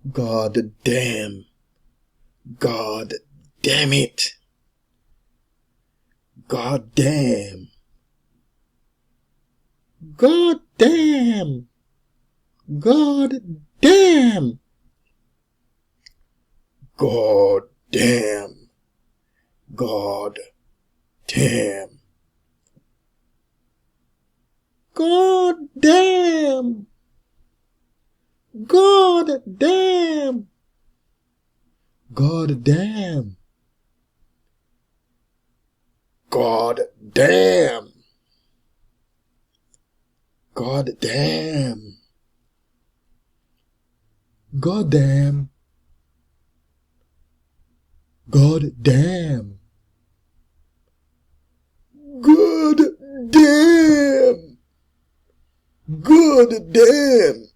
God damn. God damn it. God damn. God damn. God damn. God damn. God damn. God damn. God damn. God damn. God damn. God damn. God damn. God damn. God damn. God damn.